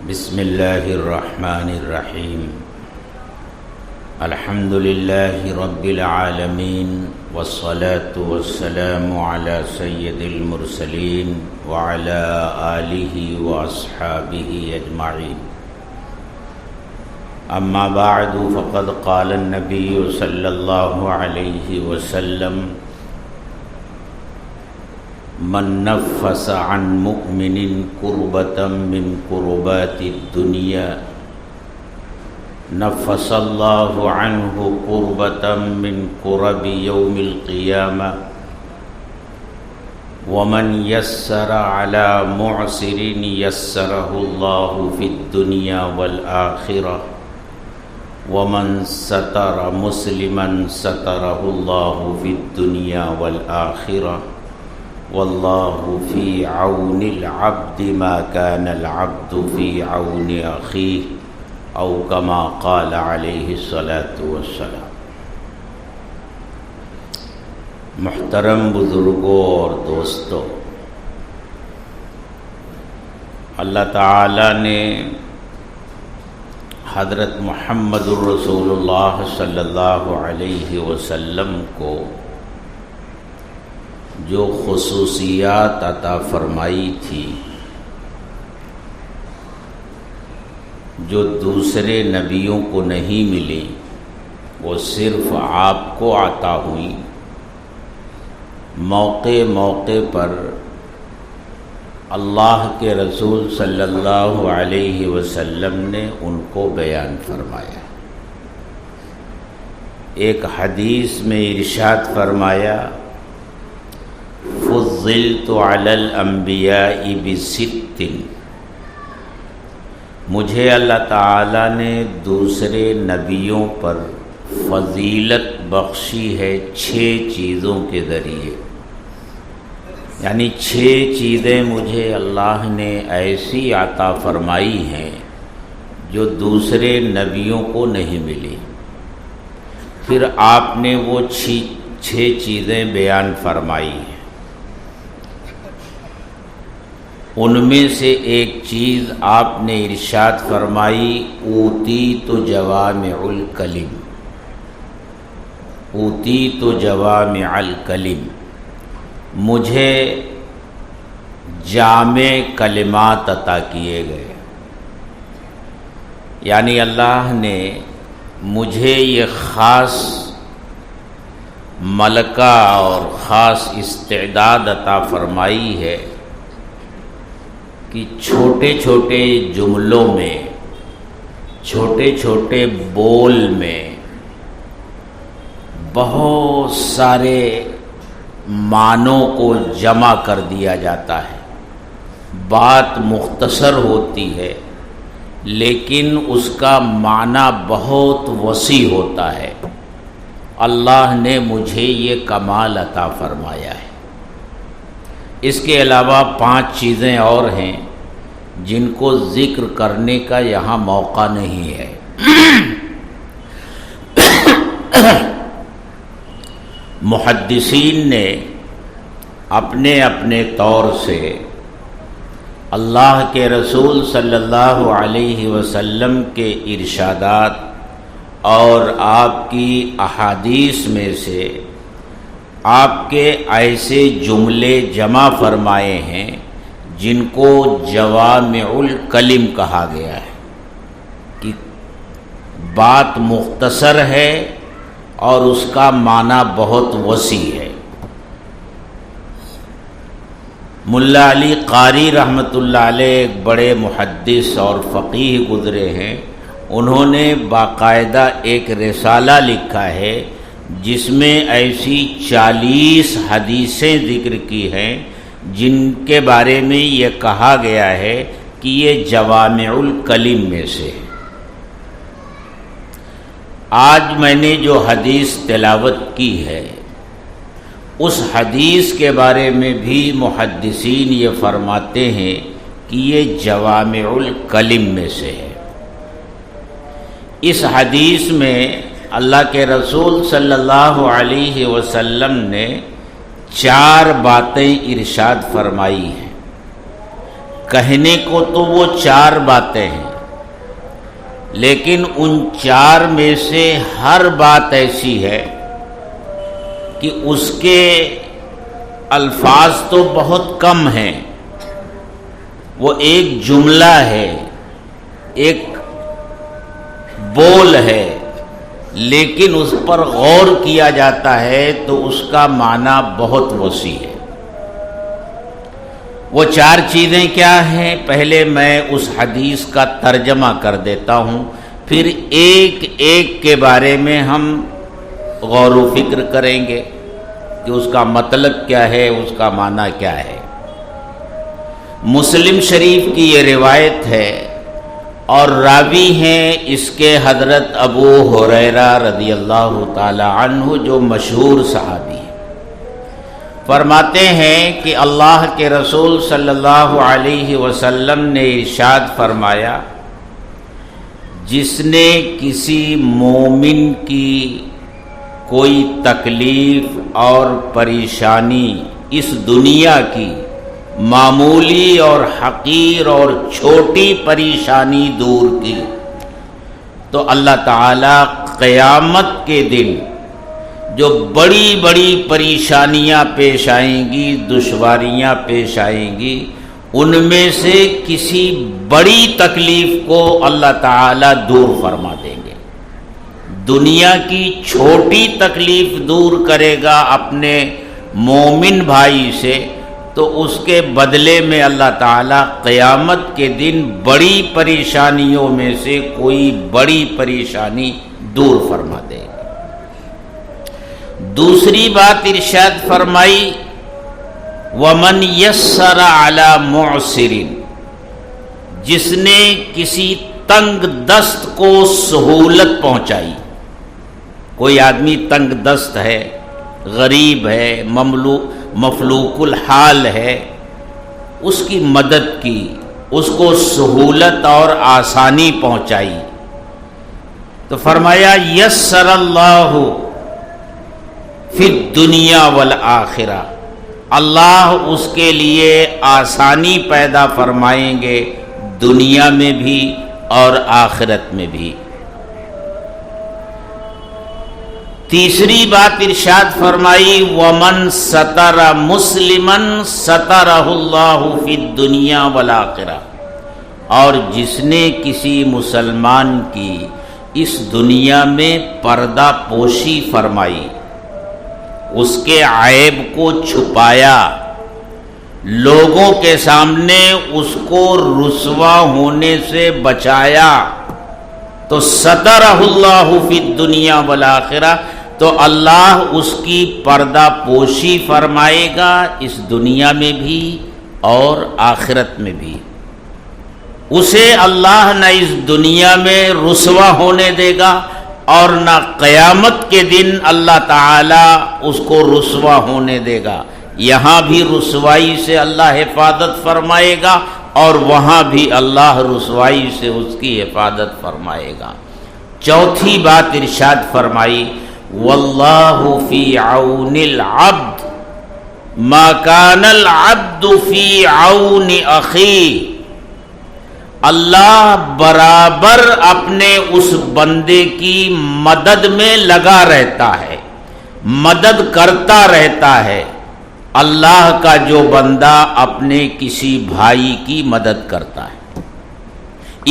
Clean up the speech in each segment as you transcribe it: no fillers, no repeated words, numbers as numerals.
بسم اللہ الرحمن الرحیم الحمد للہ رب العالمین والصلاة والسلام علی سید المرسلین وعلی آلہ واصحابہ اجمعین اما بعد فقد قال النبی صلی اللہ علیہ وسلم من نفس عن مؤمن كربة من كربات الدنيا نفس الله عنه كربة من كرب يوم القيامة ومن يسر على معسر يسره الله في الدنيا والآخرة ومن ستر مسلما ستره الله في الدنيا والآخرة واللہ فی عون العبد ما كان العبد فی عون اخیہ او کما قال علیہ الصلاة والسلام۔ محترم بزرگوں اور دوستوں، اللہ تعالی نے حضرت محمد الرسول اللہ صلی اللہ علیہ وسلم کو جو خصوصیات عطا فرمائی تھی، جو دوسرے نبیوں کو نہیں ملی، وہ صرف آپ کو عطا ہوئی۔ موقع موقع پر اللہ کے رسول صلی اللہ علیہ وسلم نے ان کو بیان فرمایا۔ ایک حدیث میں ارشاد فرمایا، فضلت علی الانبیاء بست، مجھے اللہ تعالی نے دوسرے نبیوں پر فضیلت بخشی ہے 6 چیزوں کے ذریعے، یعنی 6 چیزیں مجھے اللہ نے ایسی عطا فرمائی ہیں جو دوسرے نبیوں کو نہیں ملی۔ پھر آپ نے وہ 6 چیزیں بیان فرمائی ہیں۔ ان میں سے ایک چیز آپ نے ارشاد فرمائی، اوتیت جوامع الکلم، اوتیت جوامع الکلم، مجھے جامع کلمات عطا کیے گئے، یعنی اللہ نے مجھے یہ خاص ملکہ اور خاص استعداد عطا فرمائی ہے کہ چھوٹے چھوٹے جملوں میں، چھوٹے چھوٹے بول میں بہت سارے معنوں کو جمع کر دیا جاتا ہے۔ بات مختصر ہوتی ہے لیکن اس کا معنی بہت وسیع ہوتا ہے۔ اللہ نے مجھے یہ کمال عطا فرمایا ہے۔ اس کے علاوہ 5 چیزیں اور ہیں جن کو ذکر کرنے کا یہاں موقع نہیں ہے۔ محدثین نے اپنے اپنے طور سے اللہ کے رسول صلی اللہ علیہ وسلم کے ارشادات اور آپ کی احادیث میں سے آپ کے ایسے جملے جمع فرمائے ہیں جن کو جوامع الکلم کہا گیا ہے، کہ بات مختصر ہے اور اس کا معنی بہت وسیع ہے۔ ملا علی قاری رحمۃ اللہ علیہ ایک بڑے محدث اور فقیہ گزرے ہیں، انہوں نے باقاعدہ ایک رسالہ لکھا ہے جس میں ایسی 40 حدیثیں ذکر کی ہیں جن کے بارے میں یہ کہا گیا ہے کہ یہ جوامع الکلم میں سے ہے۔ آج میں نے جو حدیث تلاوت کی ہے، اس حدیث کے بارے میں بھی محدثین یہ فرماتے ہیں کہ یہ جوامع الکلم میں سے ہے۔ اس حدیث میں اللہ کے رسول صلی اللہ علیہ وسلم نے 4 باتیں ارشاد فرمائی ہیں۔ کہنے کو تو وہ 4 باتیں ہیں، لیکن ان 4 میں سے ہر بات ایسی ہے کہ اس کے الفاظ تو بہت کم ہیں، وہ ایک جملہ ہے، ایک بول ہے، لیکن اس پر غور کیا جاتا ہے تو اس کا معنی بہت وسیع ہے۔ وہ 4 چیزیں کیا ہیں؟ پہلے میں اس حدیث کا ترجمہ کر دیتا ہوں، پھر ایک ایک کے بارے میں ہم غور و فکر کریں گے کہ اس کا مطلب کیا ہے، اس کا معنی کیا ہے۔ مسلم شریف کی یہ روایت ہے اور راوی ہیں اس کے حضرت ابو ہریرہ رضی اللہ تعالی عنہ، جو مشہور صحابی ہیں۔ فرماتے ہیں کہ اللہ کے رسول صلی اللہ علیہ وسلم نے ارشاد فرمایا، جس نے کسی مومن کی کوئی تکلیف اور پریشانی اس دنیا کی معمولی اور حقیر اور چھوٹی پریشانی دور کی، تو اللہ تعالیٰ قیامت کے دن جو بڑی بڑی پریشانیاں پیش آئیں گی، دشواریاں پیش آئیں گی، ان میں سے کسی بڑی تکلیف کو اللہ تعالیٰ دور فرما دیں گے۔ دنیا کی چھوٹی تکلیف دور کرے گا اپنے مومن بھائی سے، تو اس کے بدلے میں اللہ تعالیٰ قیامت کے دن بڑی پریشانیوں میں سے کوئی بڑی پریشانی دور فرما دے گا۔ دوسری بات ارشاد فرمائی، وَمَنْ يَسَّرَ عَلَى مُعْسِرٍ، جس نے کسی تنگ دست کو سہولت پہنچائی۔ کوئی آدمی تنگ دست ہے، غریب ہے، مفلوق الحال ہے، اس کی مدد کی، اس کو سہولت اور آسانی پہنچائی، تو فرمایا یسر اللہ فی الدنیا والآخرہ، اللہ اس کے لیے آسانی پیدا فرمائیں گے دنیا میں بھی اور آخرت میں بھی۔ تیسری بات ارشاد فرمائی، وَمَن سَتَرَ مُسْلِمًا سَتَرَهُ اللَّهُ فِي الدُّنْيَا وَالْآخِرَةِ، اور جس نے کسی مسلمان کی اس دنیا میں پردہ پوشی فرمائی، اس کے عیب کو چھپایا، لوگوں کے سامنے اس کو رسوا ہونے سے بچایا، تو سترہ اللہ فی الدنیا والآخرہ، تو اللہ اس کی پردہ پوشی فرمائے گا اس دنیا میں بھی اور آخرت میں بھی۔ اسے اللہ نہ اس دنیا میں رسوا ہونے دے گا اور نہ قیامت کے دن اللہ تعالی اس کو رسوا ہونے دے گا۔ یہاں بھی رسوائی سے اللہ حفاظت فرمائے گا اور وہاں بھی اللہ رسوائی سے اس کی حفاظت فرمائے گا۔ چوتھی بات ارشاد فرمائی، واللہ فی عون العبد ما کان العبد فی عون اخیہ، اللہ برابر اپنے اس بندے کی مدد میں لگا رہتا ہے، مدد کرتا رہتا ہے۔ اللہ کا جو بندہ اپنے کسی بھائی کی مدد کرتا ہے،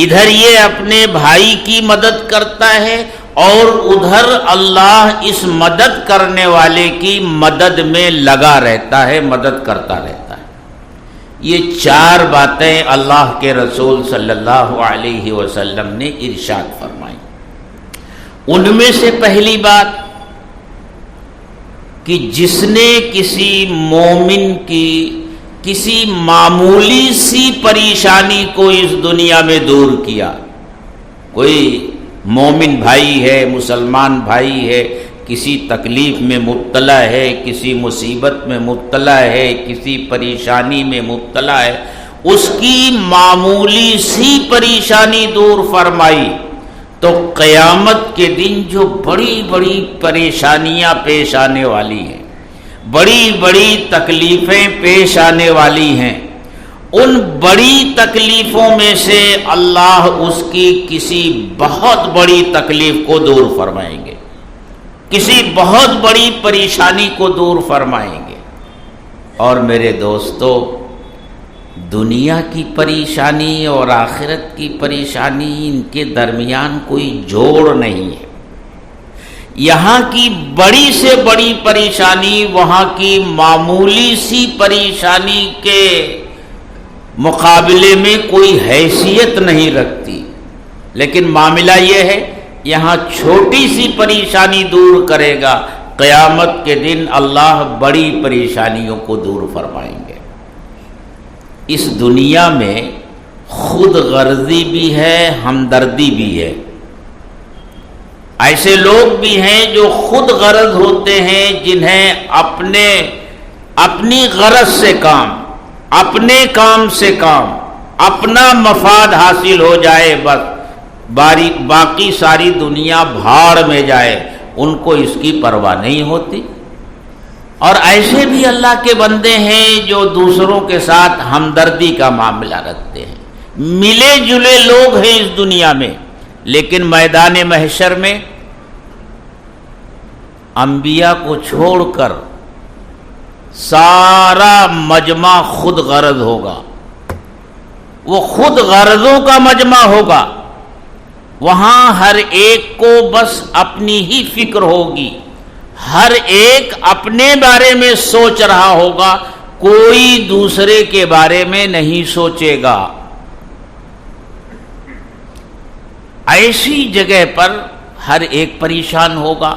ادھر یہ اپنے بھائی کی مدد کرتا ہے اور ادھر اللہ اس مدد کرنے والے کی مدد میں لگا رہتا ہے، مدد کرتا رہتا ہے۔ یہ 4 باتیں اللہ کے رسول صلی اللہ علیہ وسلم نے ارشاد فرمائی۔ ان میں سے پہلی بات کہ جس نے کسی مومن کی کسی معمولی سی پریشانی کو اس دنیا میں دور کیا، کوئی مومن بھائی ہے، مسلمان بھائی ہے، کسی تکلیف میں مبتلا ہے، کسی مصیبت میں مبتلا ہے، کسی پریشانی میں مبتلا ہے، اس کی معمولی سی پریشانی دور فرمائی، تو قیامت کے دن جو بڑی بڑی پریشانیاں پیش آنے والی ہیں، بڑی بڑی تکلیفیں پیش آنے والی ہیں، ان بڑی تکلیفوں میں سے اللہ اس کی کسی بہت بڑی تکلیف کو دور فرمائیں گے، کسی بہت بڑی پریشانی کو دور فرمائیں گے۔ اور میرے دوستو، دنیا کی پریشانی اور آخرت کی پریشانی، ان کے درمیان کوئی جوڑ نہیں ہے۔ یہاں کی بڑی سے بڑی پریشانی وہاں کی معمولی سی پریشانی کے مقابلے میں کوئی حیثیت نہیں رکھتی، لیکن معاملہ یہ ہے یہاں چھوٹی سی پریشانی دور کرے گا، قیامت کے دن اللہ بڑی پریشانیوں کو دور فرمائیں گے۔ اس دنیا میں خود غرضی بھی ہے، ہمدردی بھی ہے۔ ایسے لوگ بھی ہیں جو خود غرض ہوتے ہیں، جنہیں اپنی غرض سے کام، اپنے کام سے کام، اپنا مفاد حاصل ہو جائے، بس باقی ساری دنیا بھاڑ میں جائے، ان کو اس کی پرواہ نہیں ہوتی۔ اور ایسے بھی اللہ کے بندے ہیں جو دوسروں کے ساتھ ہمدردی کا معاملہ رکھتے ہیں۔ ملے جلے لوگ ہیں اس دنیا میں، لیکن میدان محشر میں انبیاء کو چھوڑ کر سارا مجمع خود غرض ہوگا، وہ خود غرضوں کا مجمع ہوگا۔ وہاں ہر ایک کو بس اپنی ہی فکر ہوگی، ہر ایک اپنے بارے میں سوچ رہا ہوگا، کوئی دوسرے کے بارے میں نہیں سوچے گا۔ ایسی جگہ پر ہر ایک پریشان ہوگا۔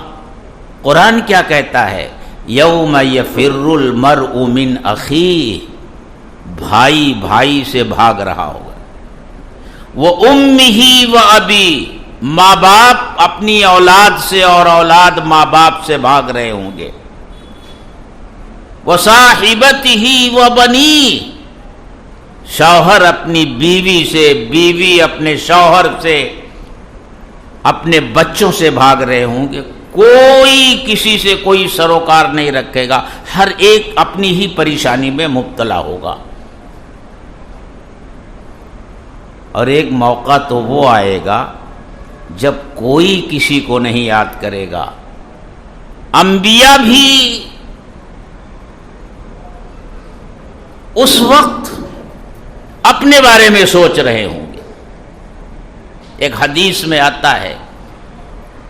قرآن کیا کہتا ہے؟ یوم یفر المرء من اخیہ، بھائی بھائی سے بھاگ رہا ہوگا۔ وہ امہ و ابی، ماں باپ اپنی اولاد سے اور اولاد ماں باپ سے بھاگ رہے ہوں گے۔ وہ صاحبتہ و بنی، شوہر اپنی بیوی سے، بیوی اپنے شوہر سے، اپنے بچوں سے بھاگ رہے ہوں گے۔ کوئی کسی سے کوئی سروکار نہیں رکھے گا، ہر ایک اپنی ہی پریشانی میں مبتلا ہوگا۔ اور ایک موقع تو وہ آئے گا جب کوئی کسی کو نہیں یاد کرے گا، انبیاء بھی اس وقت اپنے بارے میں سوچ رہے ہوں گے۔ ایک حدیث میں آتا ہے،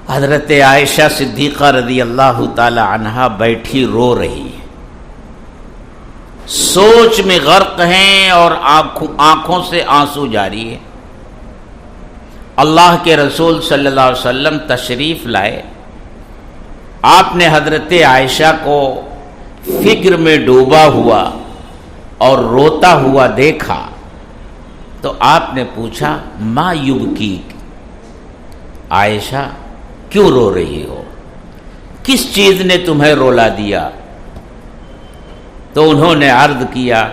حضرت عائشہ صدیقہ رضی اللہ تعالی عنہا بیٹھی رو رہی ہے، سوچ میں غرق ہیں اور آنکھوں سے آنسو جاری ہے۔ اللہ کے رسول صلی اللہ علیہ وسلم تشریف لائے، آپ نے حضرت عائشہ کو فکر میں ڈوبا ہوا اور روتا ہوا دیکھا، تو آپ نے پوچھا ما یبکیک، عائشہ کیوں رو رہی ہو، کس چیز نے تمہیں رولا دیا؟ تو انہوں نے عرض کیا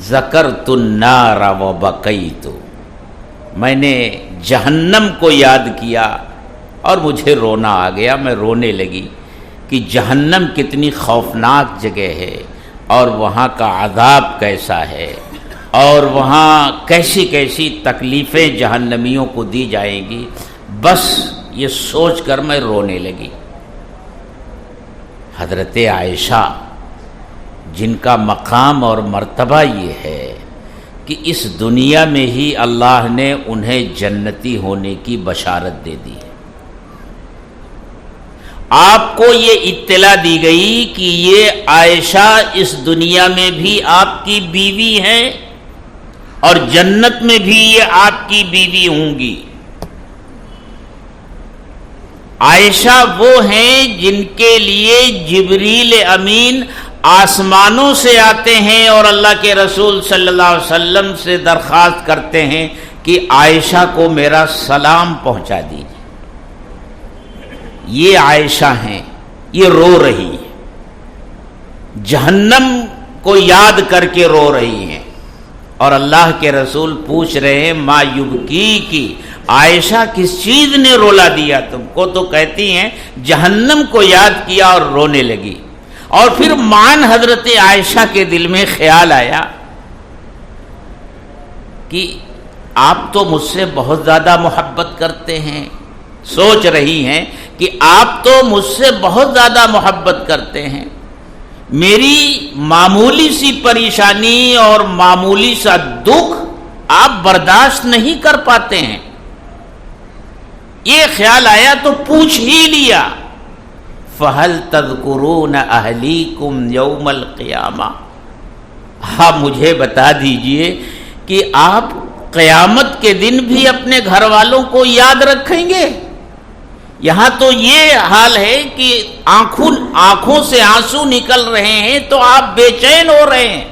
ذکرت النار و بقیت، میں نے جہنم کو یاد کیا اور مجھے رونا آ گیا، میں رونے لگی کہ جہنم کتنی خوفناک جگہ ہے اور وہاں کا عذاب کیسا ہے، اور وہاں کیسی کیسی تکلیفیں جہنمیوں کو دی جائیں گی، بس یہ سوچ کر میں رونے لگی۔ حضرت عائشہ جن کا مقام اور مرتبہ یہ ہے کہ اس دنیا میں ہی اللہ نے انہیں جنتی ہونے کی بشارت دے دی ہے، آپ کو یہ اطلاع دی گئی کہ یہ عائشہ اس دنیا میں بھی آپ کی بیوی ہیں اور جنت میں بھی یہ آپ کی بیوی ہوں گی۔ عائشہ وہ ہیں جن کے لیے جبریل امین آسمانوں سے آتے ہیں اور اللہ کے رسول صلی اللہ علیہ وسلم سے درخواست کرتے ہیں کہ عائشہ کو میرا سلام پہنچا دیجیے۔ یہ عائشہ ہیں، یہ رو رہی ہیں، جہنم کو یاد کر کے رو رہی ہیں، اور اللہ کے رسول پوچھ رہے ہیں ما یبکی کی، عائشہ کس چیز نے رولا دیا تم کو؟ تو کہتی ہیں جہنم کو یاد کیا اور رونے لگی۔ اور پھر مان حضرت عائشہ کے دل میں خیال آیا کہ آپ تو مجھ سے بہت زیادہ محبت کرتے ہیں، سوچ رہی ہیں کہ آپ تو مجھ سے بہت زیادہ محبت کرتے ہیں، میری معمولی سی پریشانی اور معمولی سا دکھ آپ برداشت نہیں کر پاتے ہیں۔ یہ خیال آیا تو پوچھ ہی لیا، فَهَلْ تَذْكُرُونَ أَهْلِيكُمْ يَوْمَ الْقِيَامَةِ، آپ مجھے بتا دیجئے کہ آپ قیامت کے دن بھی اپنے گھر والوں کو یاد رکھیں گے؟ یہاں تو یہ حال ہے کہ آنکھوں سے آنسو نکل رہے ہیں تو آپ بے چین ہو رہے ہیں۔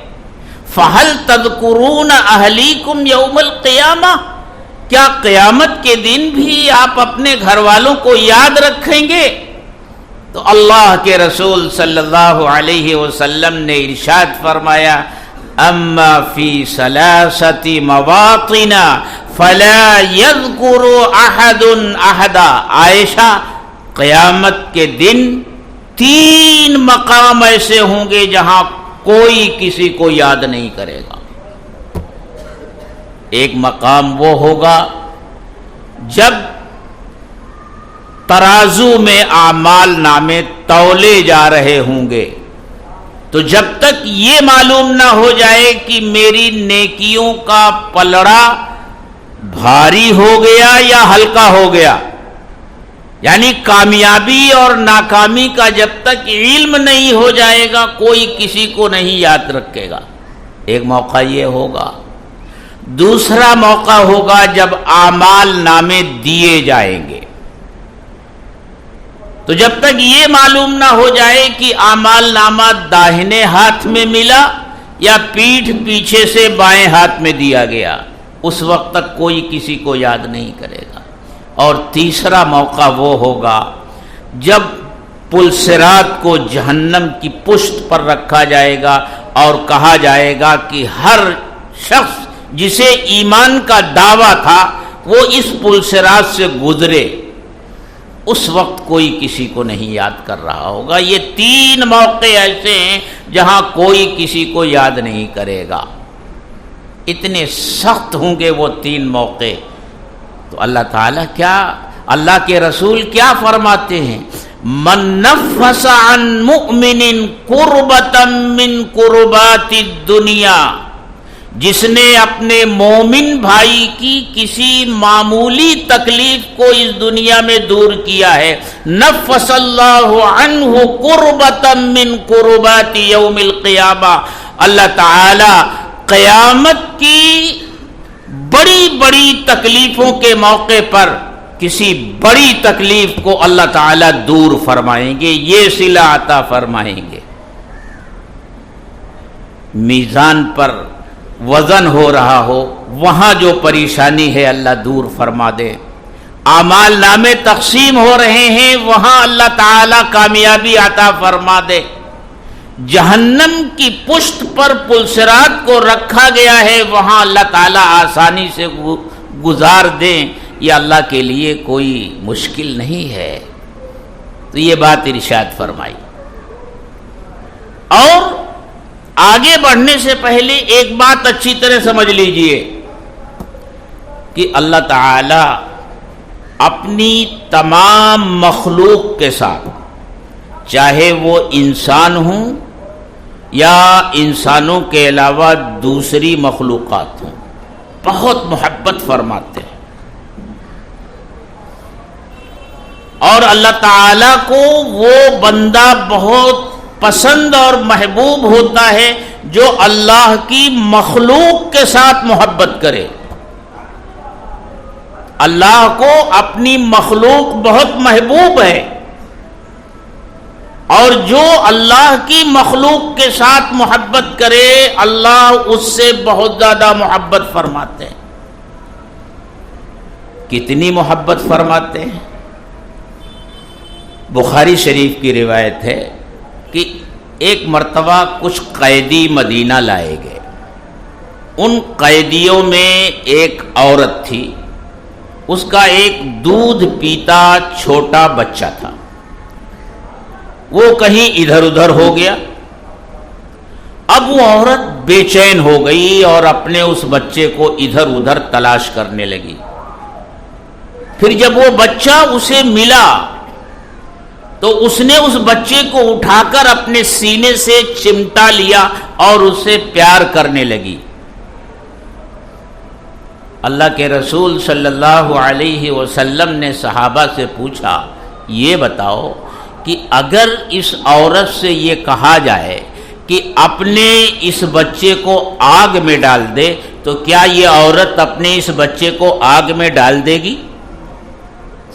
فَهَلْ تَذْكُرُونَ أَهْلِيكُمْ يَوْمَ الْقِيَامَةِ، کیا قیامت کے دن بھی آپ اپنے گھر والوں کو یاد رکھیں گے؟ تو اللہ کے رسول صلی اللہ علیہ وسلم نے ارشاد فرمایا، اما فی ثلاثۃ مواطن فلا یذکر احد احدا، عائشہ قیامت کے دن 3 مقام ایسے ہوں گے جہاں کوئی کسی کو یاد نہیں کرے گا۔ ایک مقام وہ ہوگا جب ترازو میں اعمال نامے تولے جا رہے ہوں گے، تو جب تک یہ معلوم نہ ہو جائے کہ میری نیکیوں کا پلڑا بھاری ہو گیا یا ہلکا ہو گیا، یعنی کامیابی اور ناکامی کا جب تک علم نہیں ہو جائے گا کوئی کسی کو نہیں یاد رکھے گا۔ ایک موقع یہ ہوگا۔ دوسرا موقع ہوگا جب اعمال نامے دیے جائیں گے، تو جب تک یہ معلوم نہ ہو جائے کہ اعمال نامہ داہنے ہاتھ میں ملا یا پیٹھ پیچھے سے بائیں ہاتھ میں دیا گیا، اس وقت تک کوئی کسی کو یاد نہیں کرے گا۔ اور تیسرا موقع وہ ہوگا جب پلسرات کو جہنم کی پشت پر رکھا جائے گا اور کہا جائے گا کہ ہر شخص جسے ایمان کا دعویٰ تھا وہ اس پلسرات سے گزرے، اس وقت کوئی کسی کو نہیں یاد کر رہا ہوگا۔ یہ 3 موقع ایسے ہیں جہاں کوئی کسی کو یاد نہیں کرے گا۔ اتنے سخت ہوں گے وہ 3 موقع۔ تو اللہ تعالیٰ اللہ کے رسول کیا فرماتے ہیں؟ من نفس عن مؤمن کربۃ من کربات الدنیا، جس نے اپنے مومن بھائی کی کسی معمولی تکلیف کو اس دنیا میں دور کیا ہے، نفس اللہ عنہ کربۃ من کربات یوم القیامہ، اللہ تعالی قیامت کی بڑی بڑی تکلیفوں کے موقع پر کسی بڑی تکلیف کو اللہ تعالی دور فرمائیں گے، یہ صلہ عطا فرمائیں گے۔ میزان پر وزن ہو رہا ہو، وہاں جو پریشانی ہے اللہ دور فرما دے۔ اعمال نامے تقسیم ہو رہے ہیں، وہاں اللہ تعالی کامیابی عطا فرما دے۔ جہنم کی پشت پر پلسرات کو رکھا گیا ہے، وہاں اللہ تعالی آسانی سے گزار دیں، یہ اللہ کے لیے کوئی مشکل نہیں ہے۔ تو یہ بات ارشاد فرمائی۔ اور آگے بڑھنے سے پہلے ایک بات اچھی طرح سمجھ لیجئے کہ اللہ تعالی اپنی تمام مخلوق کے ساتھ، چاہے وہ انسان ہوں یا انسانوں کے علاوہ دوسری مخلوقات ہوں، بہت محبت فرماتے ہیں۔ اور اللہ تعالیٰ کو وہ بندہ بہت پسند اور محبوب ہوتا ہے جو اللہ کی مخلوق کے ساتھ محبت کرے۔ اللہ کو اپنی مخلوق بہت محبوب ہے، اور جو اللہ کی مخلوق کے ساتھ محبت کرے اللہ اس سے بہت زیادہ محبت فرماتے ہیں۔ کتنی محبت فرماتے ہیں؟ بخاری شریف کی روایت ہے کہ ایک مرتبہ کچھ قیدی مدینہ لائے گئے۔ ان قیدیوں میں ایک عورت تھی، اس کا ایک دودھ پیتا چھوٹا بچہ تھا، وہ کہیں ادھر ادھر ہو گیا۔ اب وہ عورت بے چین ہو گئی اور اپنے اس بچے کو ادھر ادھر تلاش کرنے لگی۔ پھر جب وہ بچہ اسے ملا تو اس نے اس بچے کو اٹھا کر اپنے سینے سے چمٹا لیا اور اسے پیار کرنے لگی۔ اللہ کے رسول صلی اللہ علیہ وسلم نے صحابہ سے پوچھا، یہ بتاؤ کہ اگر اس عورت سے یہ کہا جائے کہ اپنے اس بچے کو آگ میں ڈال دے تو کیا یہ عورت اپنے اس بچے کو آگ میں ڈال دے گی؟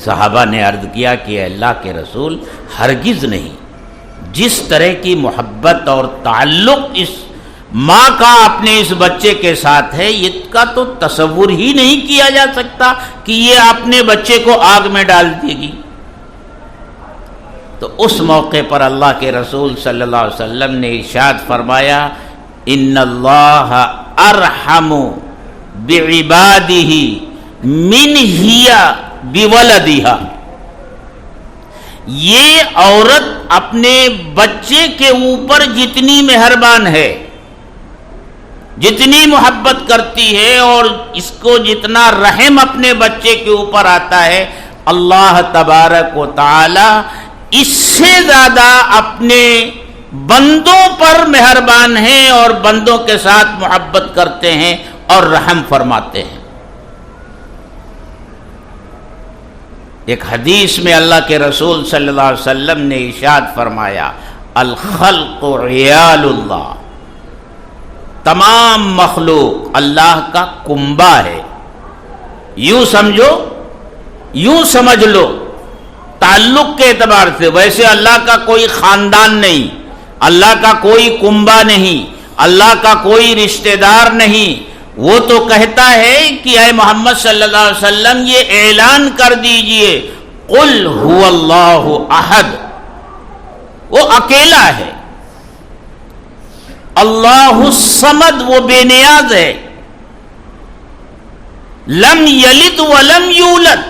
صحابہ نے عرض کیا کہ اللہ کے رسول ہرگز نہیں۔ جس طرح کی محبت اور تعلق اس ماں کا اپنے اس بچے کے ساتھ ہے، اس کا تو تصور ہی نہیں کیا جا سکتا کہ یہ اپنے بچے کو آگ میں ڈال دے گی۔ تو اس موقع پر اللہ کے رسول صلی اللہ علیہ وسلم نے ارشاد فرمایا، ان اللہ ارحم بعبادہ من ہی بولدہا۔ یہ عورت اپنے بچے کے اوپر جتنی مہربان ہے، جتنی محبت کرتی ہے اور اس کو جتنا رحم اپنے بچے کے اوپر آتا ہے، اللہ تبارک و تعالی اس سے زیادہ اپنے بندوں پر مہربان ہیں اور بندوں کے ساتھ محبت کرتے ہیں اور رحم فرماتے ہیں۔ ایک حدیث میں اللہ کے رسول صلی اللہ علیہ وسلم نے ارشاد فرمایا، الخلق عیال اللہ، تمام مخلوق اللہ کا کنبہ ہے۔ یوں سمجھو، یوں سمجھ لو تعلق کے اعتبار سے، ویسے اللہ کا کوئی خاندان نہیں، اللہ کا کوئی کنبہ نہیں، اللہ کا کوئی رشتہ دار نہیں۔ وہ تو کہتا ہے کہ اے محمد صلی اللہ علیہ وسلم یہ اعلان کر دیجئے، قل هو اللہ احد، وہ اکیلا ہے، اللہ الصمد، وہ بے نیاز ہے، لم یلد ولم یولد،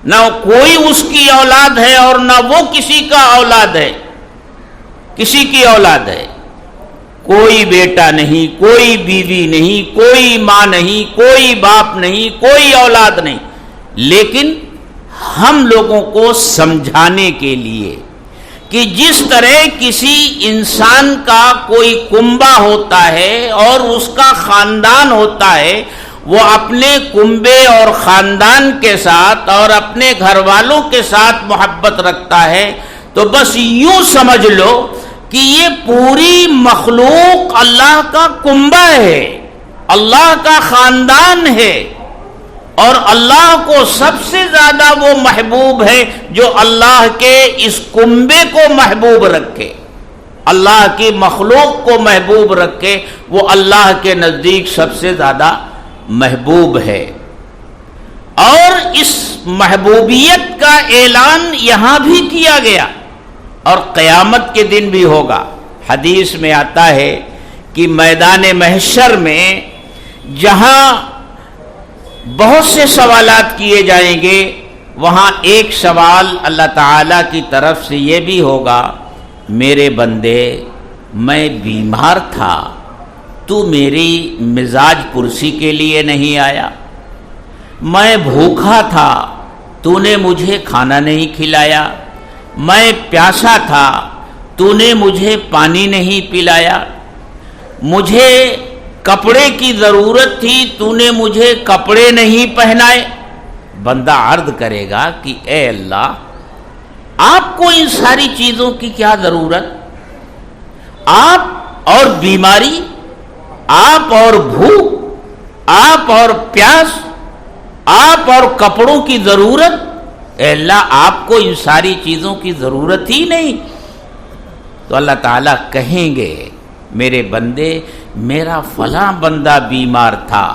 نہ کوئی اس کی اولاد ہے اور نہ وہ کسی کا اولاد ہے، کسی کی اولاد ہے، کوئی بیٹا نہیں، کوئی بیوی نہیں، کوئی ماں نہیں، کوئی باپ نہیں، کوئی اولاد نہیں۔ لیکن ہم لوگوں کو سمجھانے کے لیے کہ جس طرح کسی انسان کا کوئی کنبہ ہوتا ہے اور اس کا خاندان ہوتا ہے، وہ اپنے کنبے اور خاندان کے ساتھ اور اپنے گھر والوں کے ساتھ محبت رکھتا ہے، تو بس یوں سمجھ لو کہ یہ پوری مخلوق اللہ کا کنبہ ہے، اللہ کا خاندان ہے، اور اللہ کو سب سے زیادہ وہ محبوب ہے جو اللہ کے اس کنبے کو محبوب رکھے، اللہ کی مخلوق کو محبوب رکھے، وہ اللہ کے نزدیک سب سے زیادہ محبوب ہے۔ اور اس محبوبیت کا اعلان یہاں بھی کیا گیا اور قیامت کے دن بھی ہوگا۔ حدیث میں آتا ہے کہ میدان محشر میں جہاں بہت سے سوالات کیے جائیں گے، وہاں ایک سوال اللہ تعالی کی طرف سے یہ بھی ہوگا، میرے بندے میں بیمار تھا، تو میری مزاج پرسی کے لیے نہیں آیا، میں بھوکا تھا، تو نے مجھے کھانا نہیں کھلایا، میں پیاسا تھا، تو نے مجھے پانی نہیں پلایا، مجھے کپڑے کی ضرورت تھی، تو نے مجھے کپڑے نہیں پہنائے۔ بندہ عرض کرے گا کہ اے اللہ، آپ کو ان ساری چیزوں کی کیا ضرورت؟ آپ اور بیماری، آپ اور بھوک، آپ اور پیاس، آپ اور کپڑوں کی ضرورت، اے اللہ آپ کو ان ساری چیزوں کی ضرورت ہی نہیں۔ تو اللہ تعالیٰ کہیں گے، میرے بندے میرا فلاں بندہ بیمار تھا،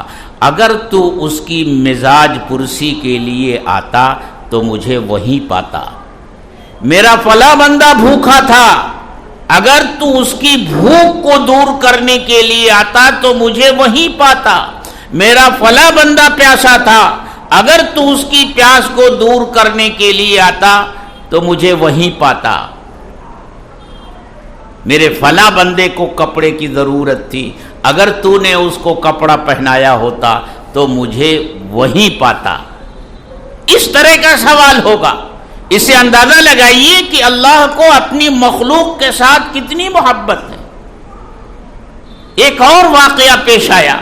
اگر تو اس کی مزاج پرسی کے لیے آتا تو مجھے وہیں پاتا۔ میرا فلاں بندہ بھوکا تھا، اگر تو اس کی بھوک کو دور کرنے کے لیے آتا تو مجھے وہیں پاتا۔ میرا فلاں بندہ پیاسا تھا، اگر تو اس کی پیاس کو دور کرنے کے لیے آتا تو مجھے وہیں پاتا۔ میرے فلاں بندے کو کپڑے کی ضرورت تھی، اگر تو نے اس کو کپڑا پہنایا ہوتا تو مجھے وہیں پاتا. اس طرح کا سوال ہوگا. اس سے اندازہ لگائیے کہ اللہ کو اپنی مخلوق کے ساتھ کتنی محبت ہے. ایک اور واقعہ پیش آیا.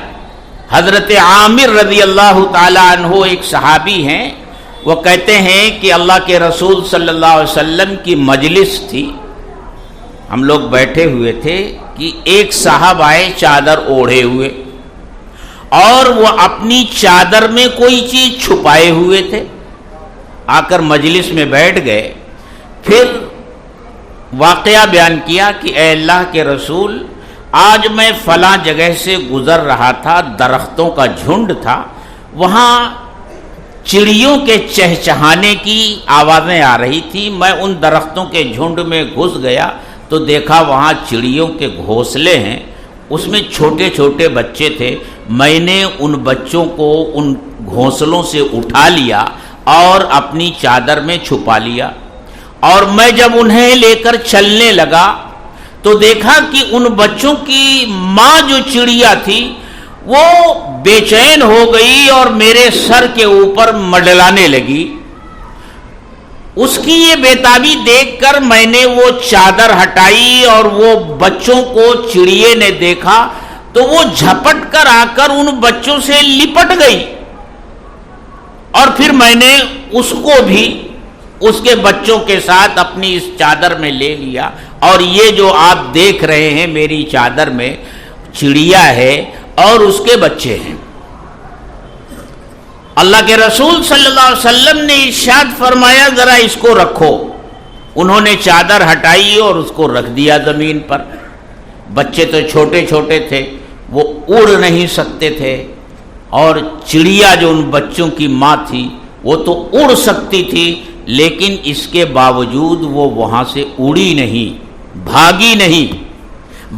حضرت عامر رضی اللہ تعالی عنہ ایک صحابی ہیں. وہ کہتے ہیں کہ اللہ کے رسول صلی اللہ علیہ وسلم کی مجلس تھی، ہم لوگ بیٹھے ہوئے تھے کہ ایک صاحب آئے چادر اوڑھے ہوئے، اور وہ اپنی چادر میں کوئی چیز چھپائے ہوئے تھے. آ کر مجلس میں بیٹھ گئے. پھر واقعہ بیان کیا کہ اے اللہ کے رسول، آج میں فلاں جگہ سے گزر رہا تھا، درختوں کا جھنڈ تھا، وہاں چڑیوں کے چہچہانے کی آوازیں آ رہی تھی. میں ان درختوں کے جھنڈ میں گھس گیا تو دیکھا وہاں چڑیوں کے گھونسلے ہیں، اس میں چھوٹے چھوٹے بچے تھے. میں نے ان بچوں کو ان گھونسلوں سے اٹھا لیا اور اپنی چادر میں چھپا لیا. اور میں جب انہیں لے کر چلنے لگا تو دیکھا کہ ان بچوں کی ماں جو چڑیا تھی وہ بے چین ہو گئی اور میرے سر کے اوپر منڈلانے لگی. اس کی یہ بےتابی دیکھ کر میں نے وہ چادر ہٹائی اور وہ بچوں کو چڑیے نے دیکھا تو وہ جھپٹ کر آ کر ان بچوں سے لپٹ گئی، اور پھر میں نے اس کو بھی اس کے بچوں کے ساتھ اپنی اس چادر میں لے لیا. اور یہ جو آپ دیکھ رہے ہیں میری چادر میں چڑیا ہے اور اس کے بچے ہیں. اللہ کے رسول صلی اللہ علیہ وسلم نے ارشاد فرمایا ذرا اس کو رکھو. انہوں نے چادر ہٹائی اور اس کو رکھ دیا زمین پر. بچے تو چھوٹے چھوٹے تھے، وہ اڑ نہیں سکتے تھے، اور چڑیا جو ان بچوں کی ماں تھی وہ تو اڑ سکتی تھی، لیکن اس کے باوجود وہ وہاں سے اڑی نہیں، بھاگی نہیں.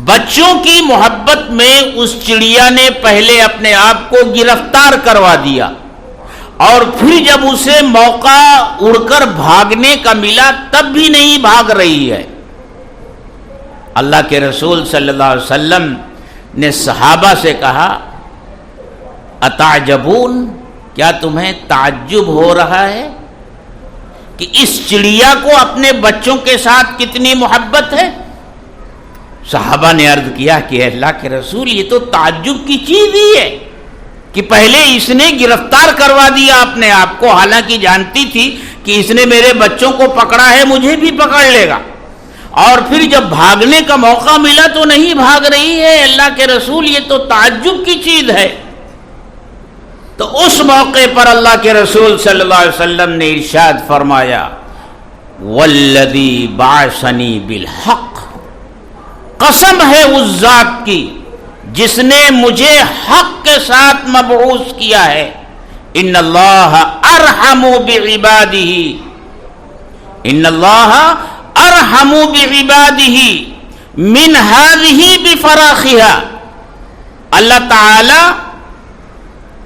بچوں کی محبت میں اس چڑیا نے پہلے اپنے آپ کو گرفتار کروا دیا، اور پھر جب اسے موقع اڑ کر بھاگنے کا ملا تب بھی نہیں بھاگ رہی ہے. اللہ کے رسول صلی اللہ علیہ وسلم نے صحابہ سے کہا اتعجبون، کیا تمہیں تعجب ہو رہا ہے کہ اس چڑیا کو اپنے بچوں کے ساتھ کتنی محبت ہے؟ صحابہ نے عرض کیا کہ اللہ کے رسول یہ تو تعجب کی چیز ہی ہے کہ پہلے اس نے گرفتار کروا دیا اپنے آپ کو، حالانکہ جانتی تھی کہ اس نے میرے بچوں کو پکڑا ہے مجھے بھی پکڑ لے گا، اور پھر جب بھاگنے کا موقع ملا تو نہیں بھاگ رہی ہے. اللہ کے رسول یہ تو تعجب کی چیز ہے. تو اس موقع پر اللہ کے رسول صلی اللہ علیہ وسلم نے ارشاد فرمایا والذی بعثنی بالحق، قسم ہے اس ذات کی جس نے مجھے حق کے ساتھ مبعوث کیا ہے، ان اللہ ارحم بعبادہ، ان اللہ ارحم بعبادہ من هذه بفراخها. اللہ تعالی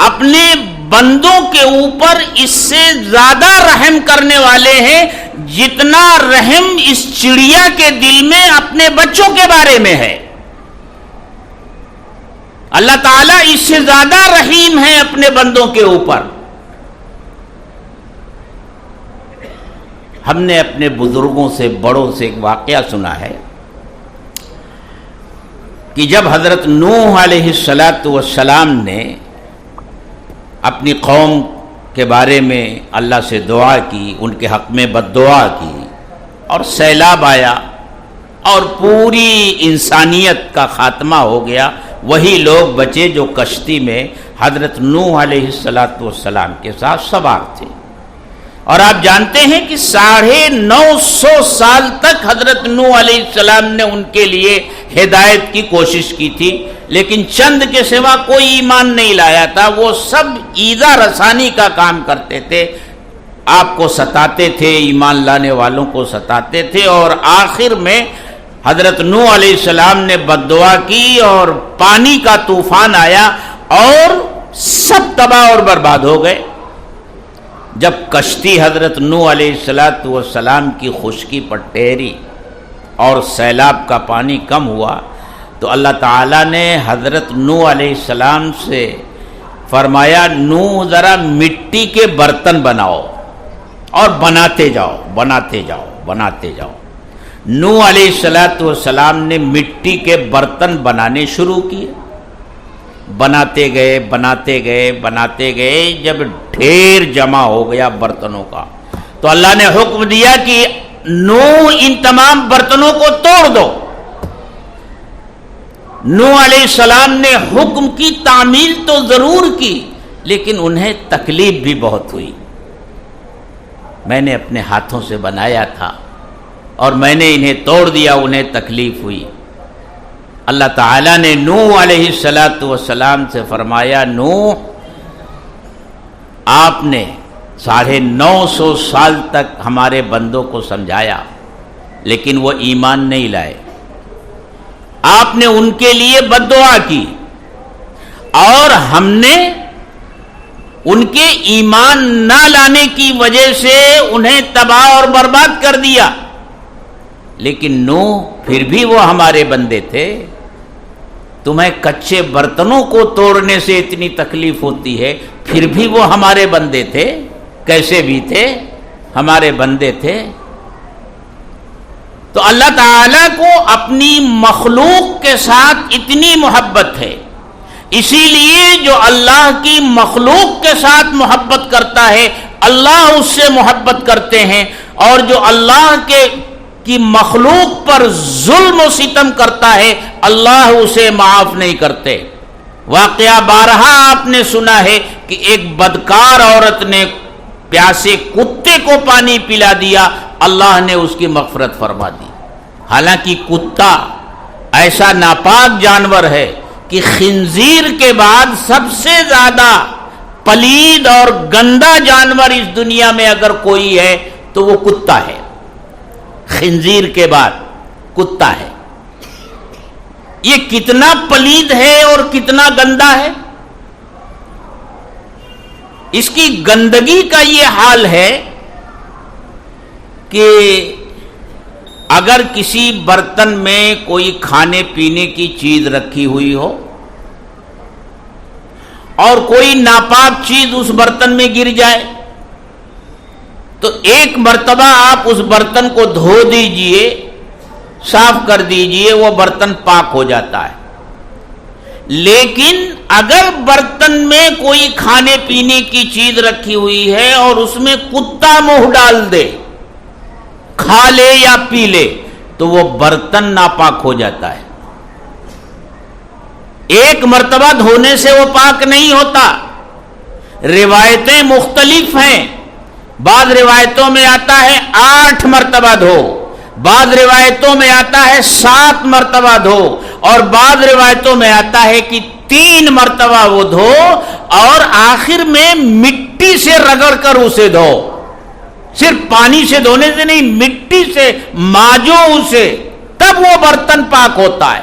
اپنے بندوں کے اوپر اس سے زیادہ رحم کرنے والے ہیں جتنا رحم اس چڑیا کے دل میں اپنے بچوں کے بارے میں ہے. اللہ تعالیٰ اس سے زیادہ رحیم ہے اپنے بندوں کے اوپر. ہم نے اپنے بزرگوں سے بڑوں سے ایک واقعہ سنا ہے کہ جب حضرت نوح علیہ السلام نے اپنی قوم کے بارے میں اللہ سے دعا کی، ان کے حق میں بد دعا کی، اور سیلاب آیا اور پوری انسانیت کا خاتمہ ہو گیا، وہی لوگ بچے جو کشتی میں حضرت نوح علیہ السلام کے ساتھ سوار تھے. اور آپ جانتے ہیں کہ 950 سال تک حضرت نوح علیہ السلام نے ان کے لیے ہدایت کی کوشش کی تھی، لیکن چند کے سوا کوئی ایمان نہیں لایا تھا. وہ سب ایذا رسانی کا کام کرتے تھے، آپ کو ستاتے تھے، ایمان لانے والوں کو ستاتے تھے. اور آخر میں حضرت نوح علیہ السلام نے بد دعا کی اور پانی کا طوفان آیا اور سب تباہ اور برباد ہو گئے. جب کشتی حضرت نوح علیہ السلام کی خشکی پر ٹھہری اور سیلاب کا پانی کم ہوا تو اللہ تعالیٰ نے حضرت نوح علیہ السلام سے فرمایا نوح ذرا مٹی کے برتن بناؤ اور بناتے جاؤ. نوح علیہ السلام نے مٹی کے برتن بنانے شروع کیے. بناتے گئے جب ڈھیر جمع ہو گیا برتنوں کا تو اللہ نے حکم دیا کہ نوح ان تمام برتنوں کو توڑ دو. نوح علیہ السلام نے حکم کی تعمیل تو ضرور کی لیکن انہیں تکلیف بھی بہت ہوئی. میں نے اپنے ہاتھوں سے بنایا تھا اور میں نے انہیں توڑ دیا، انہیں تکلیف ہوئی. اللہ تعالیٰ نے نوح علیہ السلام سے فرمایا نوح آپ نے 950 سال تک ہمارے بندوں کو سمجھایا لیکن وہ ایمان نہیں لائے. آپ نے ان کے لیے بد دعا کی اور ہم نے ان کے ایمان نہ لانے کی وجہ سے انہیں تباہ اور برباد کر دیا. لیکن نوح پھر بھی وہ ہمارے بندے تھے. تمہیں کچے برتنوں کو توڑنے سے اتنی تکلیف ہوتی ہے پھر بھی وہ ہمارے بندے تھے. کیسے بھی تھے، ہمارے بندے تھے. تو اللہ تعالیٰ کو اپنی مخلوق کے ساتھ اتنی محبت ہے، اسی لیے جو اللہ کی مخلوق کے ساتھ محبت کرتا ہے اللہ اس سے محبت کرتے ہیں، اور جو اللہ کی مخلوق پر ظلم و ستم کرتا ہے اللہ اسے معاف نہیں کرتے. واقعہ بارہا آپ نے سنا ہے کہ ایک بدکار عورت نے پیاسے کتے کو پانی پلا دیا، اللہ نے اس کی مغفرت فرما دی. حالانکہ کتا ایسا ناپاک جانور ہے کہ خنزیر کے بعد سب سے زیادہ پلید اور گندا جانور اس دنیا میں اگر کوئی ہے تو وہ کتا ہے. خنزیر کے بعد کتا ہے. یہ کتنا پلید ہے اور کتنا گندا ہے. اس کی گندگی کا یہ حال ہے کہ اگر کسی برتن میں کوئی کھانے پینے کی چیز رکھی ہوئی ہو اور کوئی ناپاک چیز اس برتن میں گر جائے تو ایک مرتبہ آپ اس برتن کو دھو دیجئے، صاف کر دیجئے، وہ برتن پاک ہو جاتا ہے. لیکن اگر برتن میں کوئی کھانے پینے کی چیز رکھی ہوئی ہے اور اس میں کتا منہ ڈال دے، کھا لے یا پی لے، تو وہ برتن ناپاک ہو جاتا ہے. ایک مرتبہ دھونے سے وہ پاک نہیں ہوتا. روایتیں مختلف ہیں. بعض روایتوں میں آتا ہے 8 مرتبہ دھو، بعض روایتوں میں آتا ہے 7 مرتبہ دھو، اور بعض روایتوں میں آتا ہے کہ 3 مرتبہ وہ دھو اور آخر میں مٹی سے رگڑ کر اسے دھو. صرف پانی سے دھونے سے نہیں، مٹی سے ماجو اسے، تب وہ برتن پاک ہوتا ہے.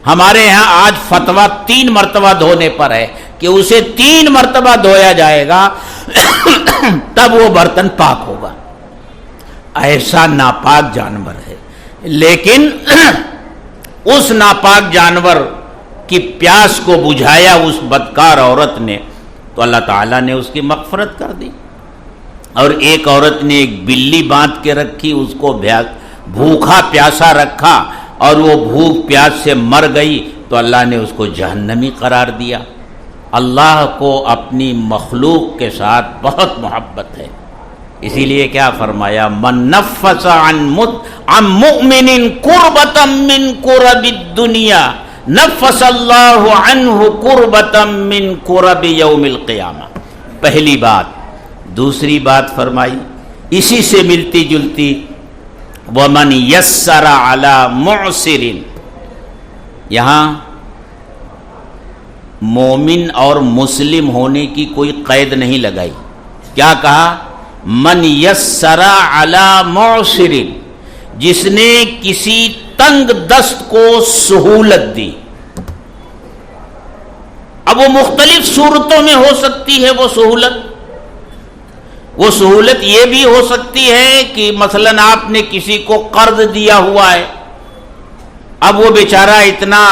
ہمارے ہاں آج فتویٰ 3 مرتبہ دھونے پر ہے کہ اسے 3 مرتبہ دھویا جائے گا تب وہ برتن پاک ہوگا. ایسا ناپاک جانور ہے. لیکن اس ناپاک جانور کی پیاس کو بجھایا اس بدکار عورت نے تو اللہ تعالیٰ نے اس کی مغفرت کر دی. اور ایک عورت نے ایک بلی باندھ کے رکھی، اس کو بھوکا پیاسا رکھا اور وہ بھوک پیاس سے مر گئی تو اللہ نے اس کو جہنمی قرار دیا. اللہ کو اپنی مخلوق کے ساتھ بہت محبت ہے. اسی لیے کیا فرمایا، من نفس عن مؤمن قربة من قرب الدنیا نفس اللہ عنہ قربة من قرب یوم القیامہ. پہلی بات. دوسری بات فرمائی اسی سے ملتی جلتی، ومن یسر علی معسر. یہاں مومن اور مسلم ہونے کی کوئی قید نہیں لگائی. کیا کہا؟ من یسر علی معسر، جس نے کسی تنگ دست کو سہولت دی. اب وہ مختلف صورتوں میں ہو سکتی ہے وہ سہولت. وہ سہولت یہ بھی ہو سکتی ہے کہ مثلاً آپ نے کسی کو قرض دیا ہوا ہے، اب وہ بیچارہ اتنا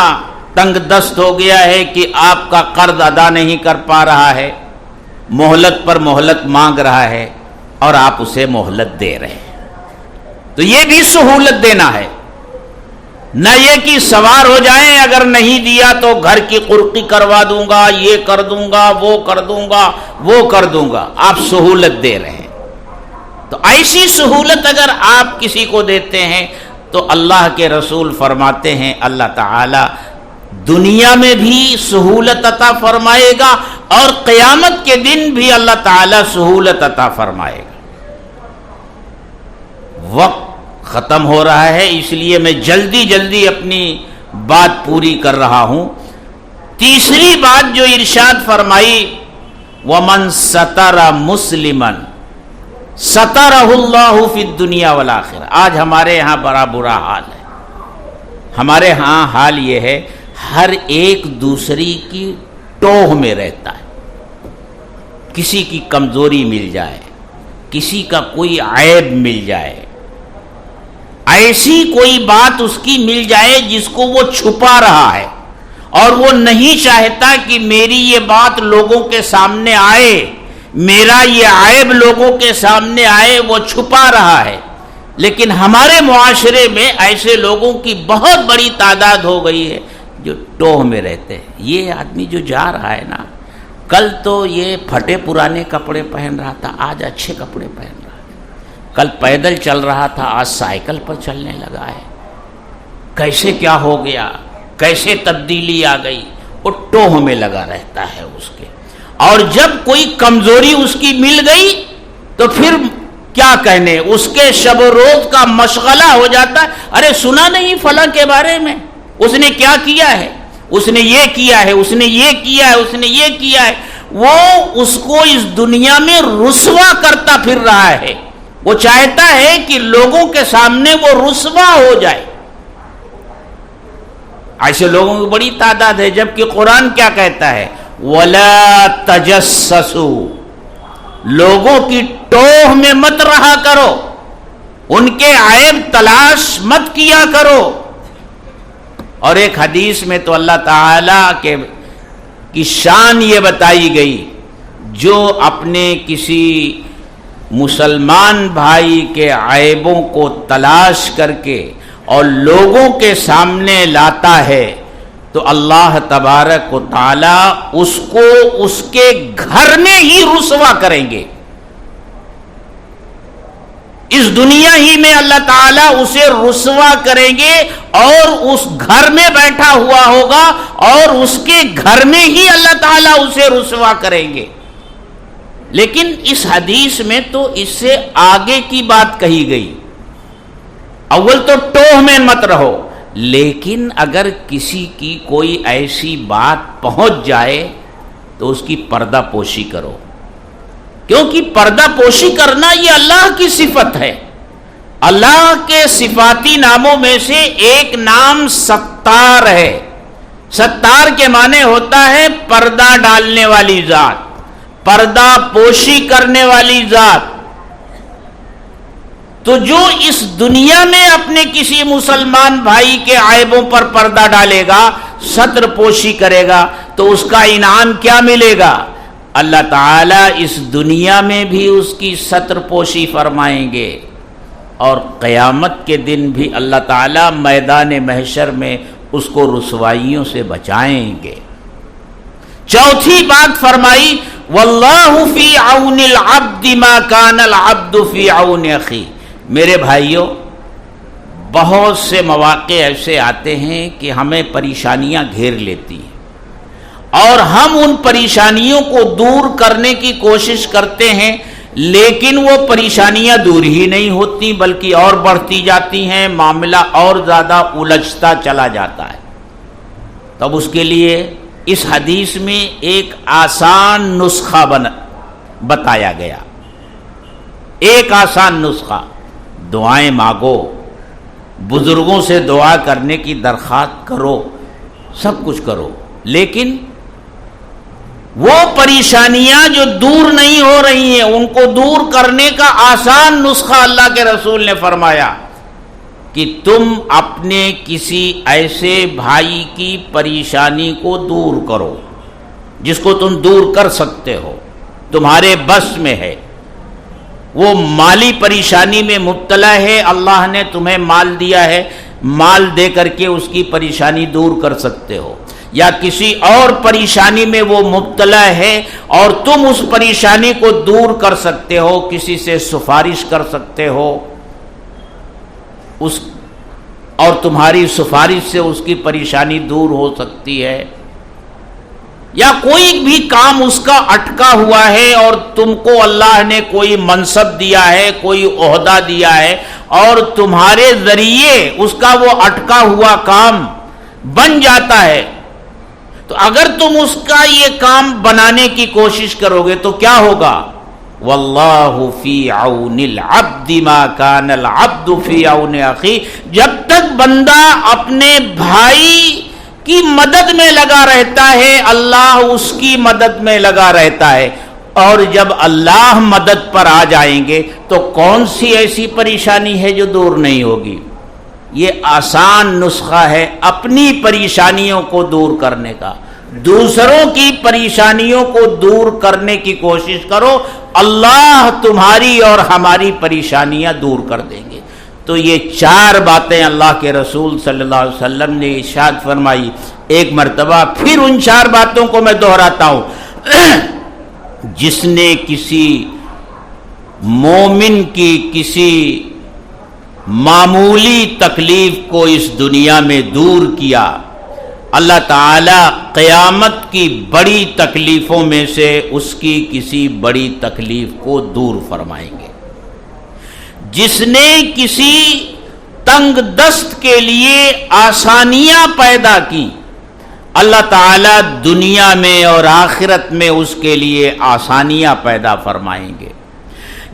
تنگ دست ہو گیا ہے کہ آپ کا قرض ادا نہیں کر پا رہا ہے، مہلت پر مہلت مانگ رہا ہے اور آپ اسے مہلت دے رہے ہیں، تو یہ بھی سہولت دینا ہے، نہ یہ کہ سوار ہو جائیں اگر نہیں دیا تو گھر کی قرقی کروا دوں گا، یہ کر دوں گا، وہ کر دوں گا، وہ کر دوں گا، آپ سہولت دے رہے ہیں۔ تو ایسی سہولت اگر آپ کسی کو دیتے ہیں تو اللہ کے رسول فرماتے ہیں اللہ تعالی دنیا میں بھی سہولت عطا فرمائے گا اور قیامت کے دن بھی اللہ تعالی سہولت عطا فرمائے گا۔ وقت ختم ہو رہا ہے، اس لیے میں جلدی جلدی اپنی بات پوری کر رہا ہوں۔ تیسری بات جو ارشاد فرمائی، وَمَن سَتَرَ مُسْلِمًا سَتَرَهُ اللَّهُ فِي الدُّنْيَا وَالْآخِرَةِ۔ آج ہمارے یہاں بڑا برا حال ہے، ہمارے ہاں حال یہ ہے ہر ایک دوسری کی ٹوہ میں رہتا ہے، کسی کی کمزوری مل جائے، کسی کا کوئی عیب مل جائے، ایسی کوئی بات اس کی مل جائے جس کو وہ چھپا رہا ہے اور وہ نہیں چاہتا کہ میری یہ بات لوگوں کے سامنے آئے، میرا یہ عیب لوگوں کے سامنے آئے، وہ چھپا رہا ہے۔ لیکن ہمارے معاشرے میں ایسے لوگوں کی بہت بڑی تعداد ہو گئی ہے جو ٹوہ میں رہتے ہیں۔ یہ آدمی جو جا رہا ہے نا، کل تو یہ پھٹے پرانے کپڑے پہن رہا تھا، آج اچھے کپڑے پہن رہا ہے، کل پیدل چل رہا تھا، آج سائیکل پر چلنے لگا ہے، کیسے کیا ہو گیا، کیسے تبدیلی آ گئی، وہ ٹوہ میں لگا رہتا ہے اس کے۔ اور جب کوئی کمزوری اس کی مل گئی تو پھر کیا کہنے، اس کے شب و روز کا مشغلہ ہو جاتا ہے، ارے سنا نہیں فلاں کے بارے میں، اس نے کیا کیا ہے، اس نے یہ کیا ہے، اس نے یہ کیا ہے، اس نے یہ کیا ہے۔ وہ اس کو اس دنیا میں رسوا کرتا پھر رہا ہے، وہ چاہتا ہے کہ لوگوں کے سامنے وہ رسوا ہو جائے۔ ایسے لوگوں کی بڑی تعداد ہے، جبکہ قرآن کیا کہتا ہے، وَلَا تَجَسَّسُوا، لوگوں کی ٹوہ میں مت رہا کرو، ان کے عیب تلاش مت کیا کرو۔ اور ایک حدیث میں تو اللہ تعالی کی شان یہ بتائی گئی، جو اپنے کسی مسلمان بھائی کے عیبوں کو تلاش کر کے اور لوگوں کے سامنے لاتا ہے تو اللہ تبارک و تعالی اس کو اس کے گھر میں ہی رسوا کریں گے، اس دنیا ہی میں اللہ تعالیٰ اسے رسوا کریں گے اور اس گھر میں بیٹھا ہوا ہوگا اور اس کے گھر میں ہی اللہ تعالیٰ اسے رسوا کریں گے۔ لیکن اس حدیث میں تو اس سے آگے کی بات کہی گئی، اول تو ٹوہ میں مت رہو، لیکن اگر کسی کی کوئی ایسی بات پہنچ جائے تو اس کی پردہ پوشی کرو، کیونکہ پردہ پوشی کرنا یہ اللہ کی صفت ہے۔ اللہ کے صفاتی ناموں میں سے ایک نام ستار ہے۔ ستار کے معنی ہوتا ہے پردہ ڈالنے والی ذات، پردہ پوشی کرنے والی ذات۔ تو جو اس دنیا میں اپنے کسی مسلمان بھائی کے عیبوں پر پردہ ڈالے گا، ستر پوشی کرے گا، تو اس کا انعام کیا ملے گا؟ اللہ تعالیٰ اس دنیا میں بھی اس کی ستر پوشی فرمائیں گے اور قیامت کے دن بھی اللہ تعالیٰ میدان محشر میں اس کو رسوائیوں سے بچائیں گے۔ چوتھی بات فرمائی، واللہ فی عون العبد ما کان العبد فی عون اخی۔ میرے بھائیوں، بہت سے مواقع ایسے آتے ہیں کہ ہمیں پریشانیاں گھیر لیتی ہیں اور ہم ان پریشانیوں کو دور کرنے کی کوشش کرتے ہیں، لیکن وہ پریشانیاں دور ہی نہیں ہوتی بلکہ اور بڑھتی جاتی ہیں، معاملہ اور زیادہ الجھتا چلا جاتا ہے۔ تب اس کے لیے اس حدیث میں ایک آسان نسخہ بتایا گیا، ایک آسان نسخہ، دعائیں مانگو، بزرگوں سے دعا کرنے کی درخواست کرو، سب کچھ کرو، لیکن وہ پریشانیاں جو دور نہیں ہو رہی ہیں ان کو دور کرنے کا آسان نسخہ اللہ کے رسول نے فرمایا کہ تم اپنے کسی ایسے بھائی کی پریشانی کو دور کرو جس کو تم دور کر سکتے ہو، تمہارے بس میں ہے۔ وہ مالی پریشانی میں مبتلا ہے، اللہ نے تمہیں مال دیا ہے، مال دے کر کے اس کی پریشانی دور کر سکتے ہو، یا کسی اور پریشانی میں وہ مبتلا ہے اور تم اس پریشانی کو دور کر سکتے ہو، کسی سے سفارش کر سکتے ہو اور تمہاری سفارش سے اس کی پریشانی دور ہو سکتی ہے، یا کوئی بھی کام اس کا اٹکا ہوا ہے اور تم کو اللہ نے کوئی منصب دیا ہے، کوئی عہدہ دیا ہے اور تمہارے ذریعے اس کا وہ اٹکا ہوا کام بن جاتا ہے، تو اگر تم اس کا یہ کام بنانے کی کوشش کرو گے تو کیا ہوگا؟ واللہ فی عون العبد ما کان العبد فی عون اخی، جب تک بندہ اپنے بھائی کی مدد میں لگا رہتا ہے اللہ اس کی مدد میں لگا رہتا ہے، اور جب اللہ مدد پر آ جائیں گے تو کون سی ایسی پریشانی ہے جو دور نہیں ہوگی؟ یہ آسان نسخہ ہے اپنی پریشانیوں کو دور کرنے کا۔ دوسروں کی پریشانیوں کو دور کرنے کی کوشش کرو، اللہ تمہاری اور ہماری پریشانیاں دور کر دیں گے۔ تو یہ 4 باتیں اللہ کے رسول صلی اللہ علیہ وسلم نے ارشاد فرمائی۔ ایک مرتبہ پھر ان 4 باتوں کو میں دہراتا ہوں۔ جس نے کسی مومن کی کسی معمولی تکلیف کو اس دنیا میں دور کیا، اللہ تعالی قیامت کی بڑی تکلیفوں میں سے اس کی کسی بڑی تکلیف کو دور فرمائیں گے۔ جس نے کسی تنگ دست کے لیے آسانیاں پیدا کی، اللہ تعالیٰ دنیا میں اور آخرت میں اس کے لیے آسانیاں پیدا فرمائیں گے۔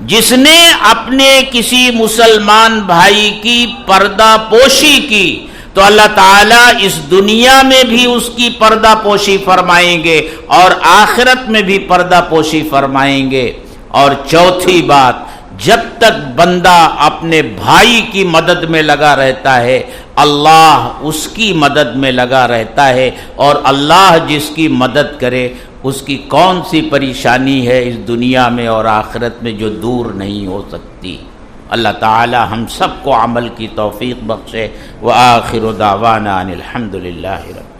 جس نے اپنے کسی مسلمان بھائی کی پردہ پوشی کی تو اللہ تعالیٰ اس دنیا میں بھی اس کی پردہ پوشی فرمائیں گے اور آخرت میں بھی پردہ پوشی فرمائیں گے۔ اور چوتھی بات، جب تک بندہ اپنے بھائی کی مدد میں لگا رہتا ہے اللہ اس کی مدد میں لگا رہتا ہے، اور اللہ جس کی مدد کرے اس کی کون سی پریشانی ہے اس دنیا میں اور آخرت میں جو دور نہیں ہو سکتی۔ اللہ تعالی ہم سب کو عمل کی توفیق بخشے۔ وآخر دعوانا ان الحمد للہ رب